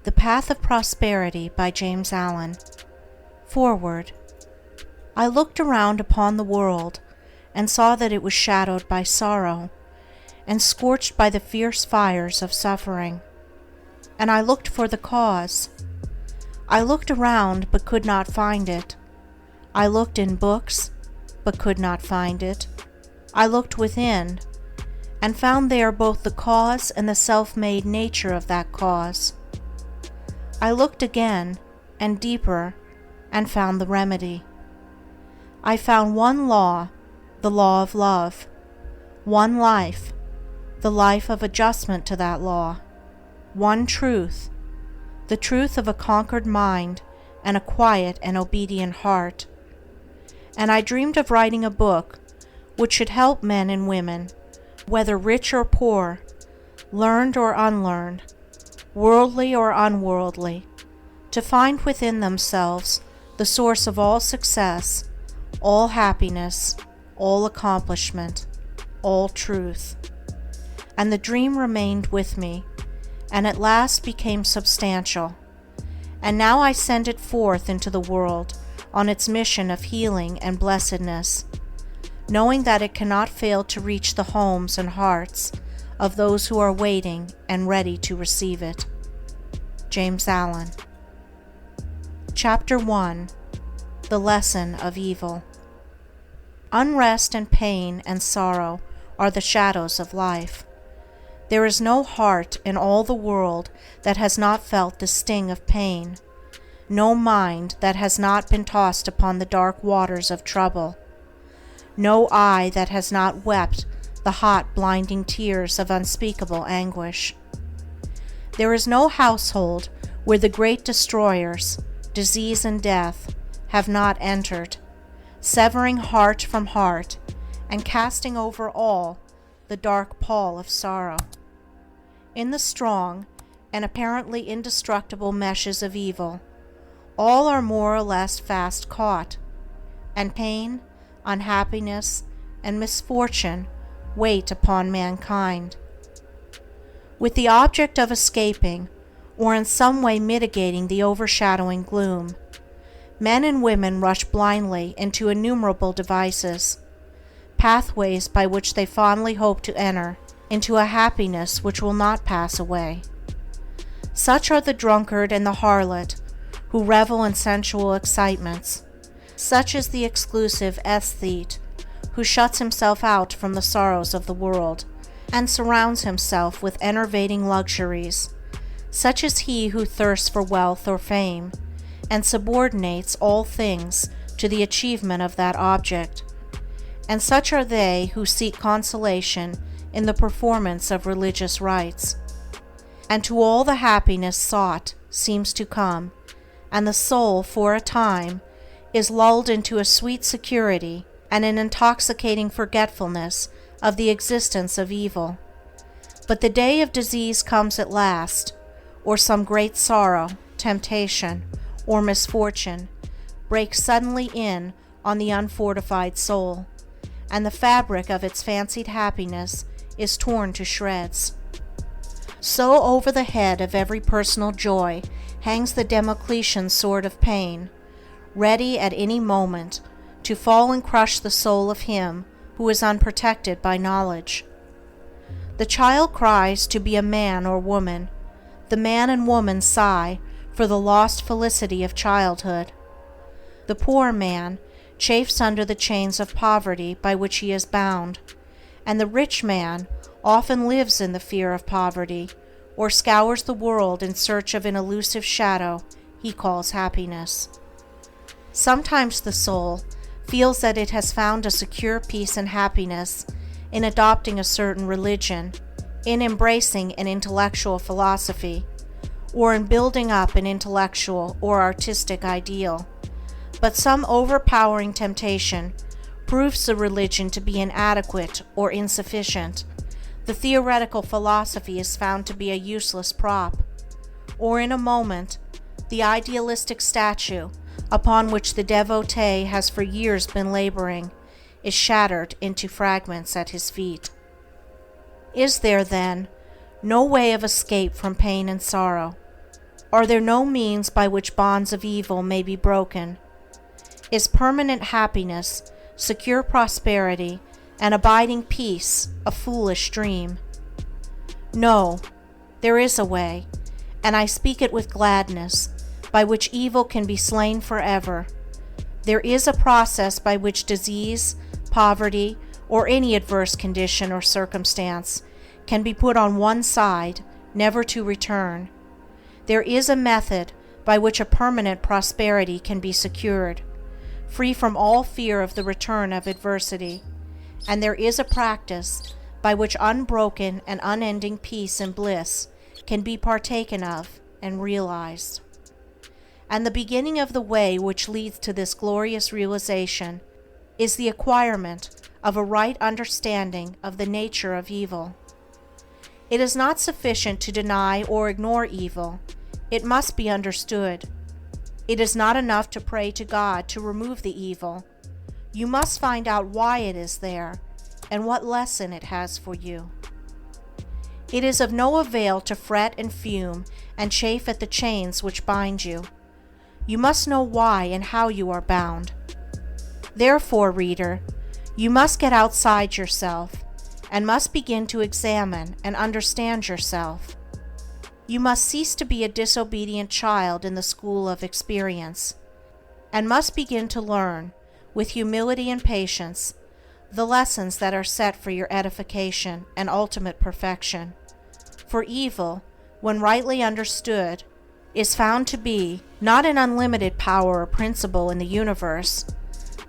The Path of Prosperity by James Allen. Foreword. I looked around upon the world, and saw that it was shadowed by sorrow, and scorched by the fierce fires of suffering. And I looked for the cause. I looked around, but could not find it. I looked in books, but could not find it. I looked within, and found there both the cause and the self-made nature of that cause. I looked again, and deeper, and found the remedy. I found one law, the law of love; one life, the life of adjustment to that law; one truth, the truth of a conquered mind and a quiet and obedient heart. And I dreamed of writing a book which should help men and women, whether rich or poor, learned or unlearned, worldly or unworldly, to find within themselves the source of all success, all happiness, all accomplishment, all truth. And the dream remained with me, and at last became substantial, and now I send it forth into the world on its mission of healing and blessedness, knowing that it cannot fail to reach the homes and hearts of those who are waiting and ready to receive it. James Allen. Chapter 1. The Lesson of Evil. Unrest and pain and sorrow are the shadows of life. There is no heart in all the world that has not felt the sting of pain, no mind that has not been tossed upon the dark waters of trouble, no eye that has not wept the hot, blinding tears of unspeakable anguish. There is no household where the great destroyers, disease and death, have not entered, severing heart from heart, and casting over all the dark pall of sorrow. In the strong and apparently indestructible meshes of evil, all are more or less fast caught, and pain, unhappiness, and misfortune wait upon mankind. With the object of escaping, or in some way mitigating the overshadowing gloom, men and women rush blindly into innumerable devices, pathways by which they fondly hope to enter into a happiness which will not pass away. Such are the drunkard and the harlot, who revel in sensual excitements. Such is the exclusive aesthete, who shuts himself out from the sorrows of the world, and surrounds himself with enervating luxuries. Such is he who thirsts for wealth or fame, and subordinates all things to the achievement of that object. And such are they who seek consolation in the performance of religious rites. And to all the happiness sought seems to come, and the soul, for a time, is lulled into a sweet security and an intoxicating forgetfulness of the existence of evil. But the day of disease comes at last, or some great sorrow, temptation, or misfortune breaks suddenly in on the unfortified soul, and the fabric of its fancied happiness is torn to shreds. So over the head of every personal joy hangs the Damocletian sword of pain, ready at any moment to fall and crush the soul of him who is unprotected by knowledge. The child cries to be a man or woman. The man and woman sigh for the lost felicity of childhood. The poor man chafes under the chains of poverty by which he is bound, and the rich man often lives in the fear of poverty, or scours the world in search of an elusive shadow he calls happiness. Sometimes the soul feels that it has found a secure peace and happiness in adopting a certain religion, in embracing an intellectual philosophy, or in building up an intellectual or artistic ideal. But some overpowering temptation proves the religion to be inadequate or insufficient. The theoretical philosophy is found to be a useless prop, or in a moment, the idealistic statue upon which the devotee has for years been laboring is shattered into fragments at his feet. Is there, then, no way of escape from pain and sorrow? Are there no means by which bonds of evil may be broken? Is permanent happiness, secure prosperity, and abiding peace a foolish dream? No, there is a way, and I speak it with gladness, by which evil can be slain forever. There is a process by which disease, poverty, or any adverse condition or circumstance can be put on one side, never to return. There is a method by which a permanent prosperity can be secured, free from all fear of the return of adversity, and there is a practice by which unbroken and unending peace and bliss can be partaken of and realized. And the beginning of the way which leads to this glorious realization is the acquirement of a right understanding of the nature of evil. It is not sufficient to deny or ignore evil. It must be understood. It is not enough to pray to God to remove the evil. You must find out why it is there and what lesson it has for you. It is of no avail to fret and fume and chafe at the chains which bind you. You must know why and how you are bound. Therefore, reader, you must get outside yourself and must begin to examine and understand yourself. You must cease to be a disobedient child in the school of experience, and must begin to learn, with humility and patience, the lessons that are set for your edification and ultimate perfection. For evil, when rightly understood, is found to be not an unlimited power or principle in the universe,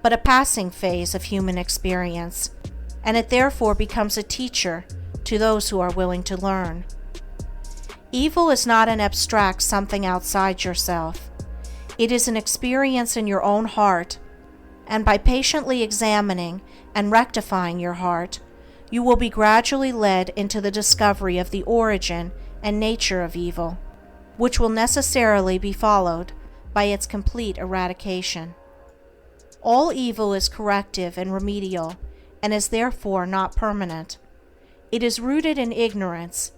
but a passing phase of human experience, and it therefore becomes a teacher to those who are willing to learn. Evil is not an abstract something outside yourself. It is an experience in your own heart, and by patiently examining and rectifying your heart, you will be gradually led into the discovery of the origin and nature of evil, which will necessarily be followed by its complete eradication. All evil is corrective and remedial, and is therefore not permanent. It is rooted in ignorance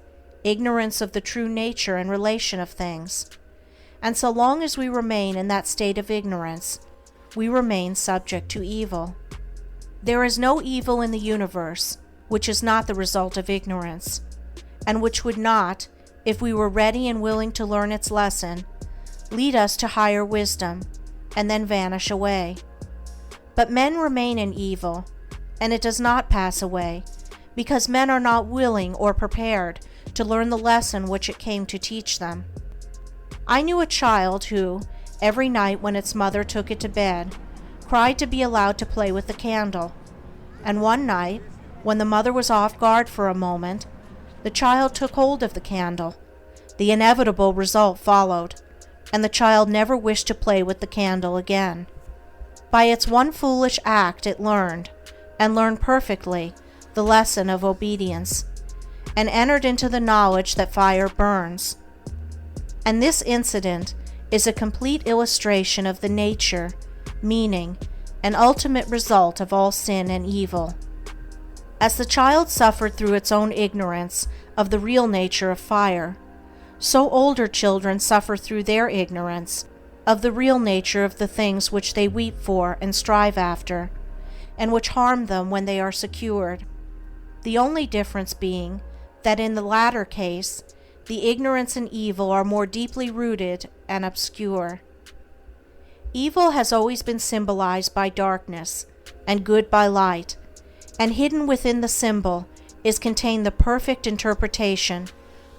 of the true nature and relation of things, and so long as we remain in that state of ignorance, we remain subject to evil. There is no evil in the universe which is not the result of ignorance, and which would not, if we were ready and willing to learn its lesson, lead us to higher wisdom, and then vanish away. But men remain in evil, and it does not pass away, because men are not willing or prepared to learn the lesson which it came to teach them. I knew a child who, every night when its mother took it to bed, cried to be allowed to play with the candle, and one night, when the mother was off guard for a moment, the child took hold of the candle. The inevitable result followed, and the child never wished to play with the candle again. By its one foolish act it learned, and learned perfectly, the lesson of obedience, and entered into the knowledge that fire burns. And this incident is a complete illustration of the nature, meaning, and ultimate result of all sin and evil. As the child suffered through its own ignorance of the real nature of fire, so older children suffer through their ignorance of the real nature of the things which they weep for and strive after, and which harm them when they are secured, the only difference being that in the latter case the ignorance and evil are more deeply rooted and obscure. Evil has always been symbolized by darkness, and good by light, and hidden within the symbol is contained the perfect interpretation,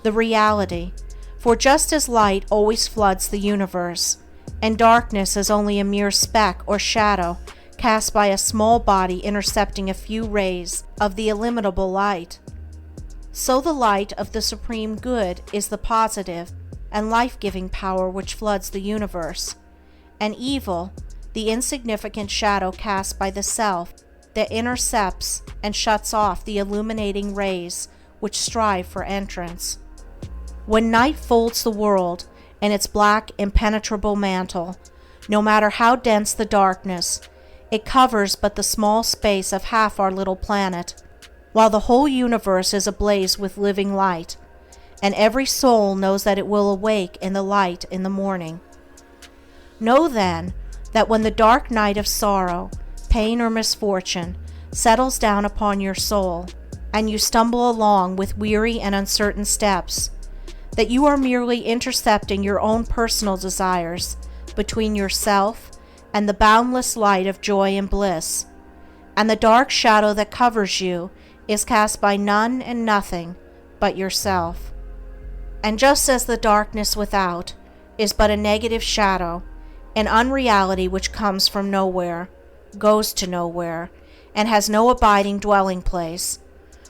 the reality, for just as light always floods the universe, and darkness is only a mere speck or shadow cast by a small body intercepting a few rays of the illimitable light, so the light of the Supreme Good is the positive and life-giving power which floods the universe, and evil, the insignificant shadow cast by the self that intercepts and shuts off the illuminating rays which strive for entrance. When night folds the world in its black impenetrable mantle, no matter how dense the darkness, it covers but the small space of half our little planet, while the whole universe is ablaze with living light, and every soul knows that it will awake in the light in the morning. Know then that when the dark night of sorrow, pain, or misfortune settles down upon your soul, and you stumble along with weary and uncertain steps, that you are merely intercepting your own personal desires between yourself and the boundless light of joy and bliss, and the dark shadow that covers you is cast by none and nothing but yourself. And just as the darkness without is but a negative shadow, an unreality which comes from nowhere, goes to nowhere, and has no abiding dwelling place,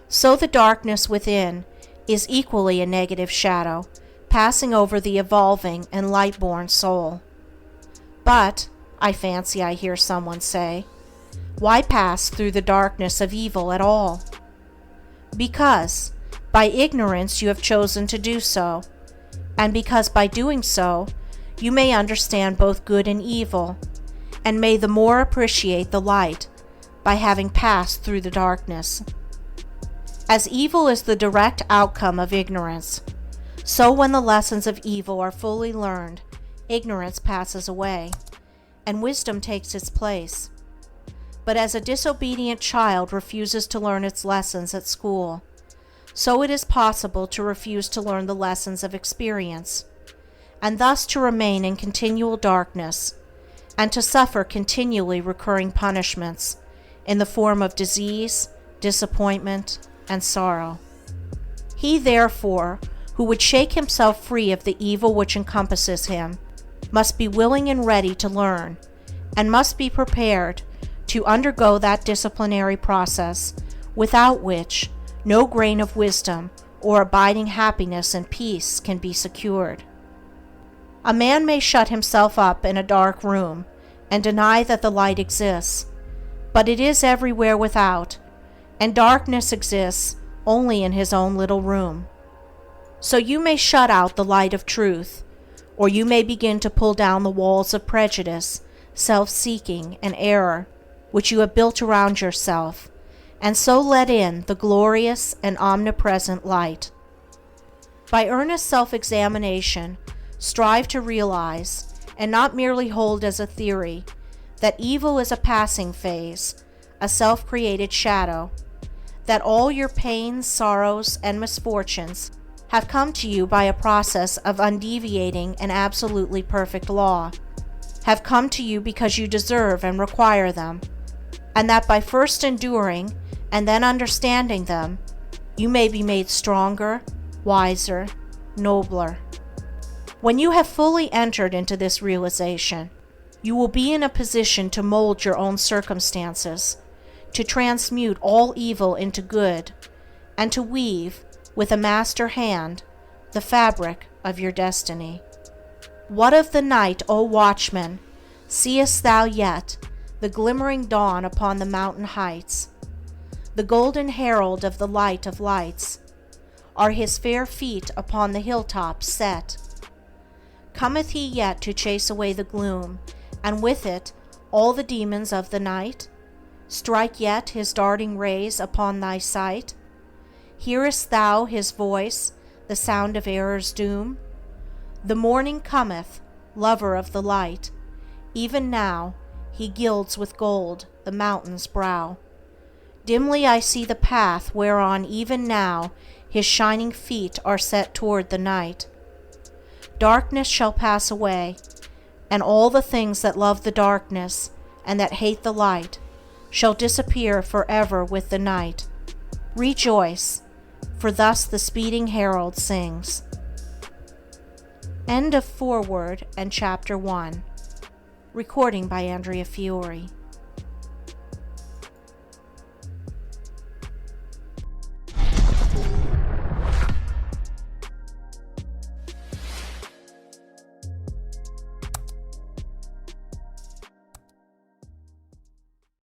so the darkness within is equally a negative shadow, passing over the evolving and light-born soul. But, I fancy I hear someone say, why pass through the darkness of evil at all? Because, by ignorance you have chosen to do so, and because by doing so, you may understand both good and evil, and may the more appreciate the light by having passed through the darkness. As evil is the direct outcome of ignorance, so when the lessons of evil are fully learned, ignorance passes away, and wisdom takes its place. But as a disobedient child refuses to learn its lessons at school, so it is possible to refuse to learn the lessons of experience, and thus to remain in continual darkness, and to suffer continually recurring punishments in the form of disease, disappointment, and sorrow. He, therefore, who would shake himself free of the evil which encompasses him, must be willing and ready to learn, and must be prepared to undergo that disciplinary process without which no grain of wisdom or abiding happiness and peace can be secured. A man may shut himself up in a dark room and deny that the light exists, but it is everywhere without, and darkness exists only in his own little room. So you may shut out the light of truth, or you may begin to pull down the walls of prejudice, self-seeking, and error which you have built around yourself, and so let in the glorious and omnipresent light. By earnest self-examination, strive to realize, and not merely hold as a theory, that evil is a passing phase, a self-created shadow, that all your pains, sorrows, and misfortunes have come to you by a process of undeviating and absolutely perfect law, have come to you because you deserve and require them, and that by first enduring and then understanding them, you may be made stronger, wiser, nobler. When you have fully entered into this realization, you will be in a position to mold your own circumstances, to transmute all evil into good, and to weave, with a master hand, the fabric of your destiny. What of the night, O watchman? Seest thou yet the glimmering dawn upon the mountain heights? The golden herald of the light of lights, are his fair feet upon the hilltops set? Cometh he yet to chase away the gloom, and with it all the demons of the night? Strike yet his darting rays upon thy sight? Hearest thou his voice, the sound of error's doom? The morning cometh, lover of the light. Even now he gilds with gold the mountain's brow. Dimly I see the path whereon even now his shining feet are set toward the night. Darkness shall pass away, and all the things that love the darkness and that hate the light shall disappear forever with the night. Rejoice, for thus the speeding herald sings. End of foreword and chapter 1. Recording by Andrea Fiore.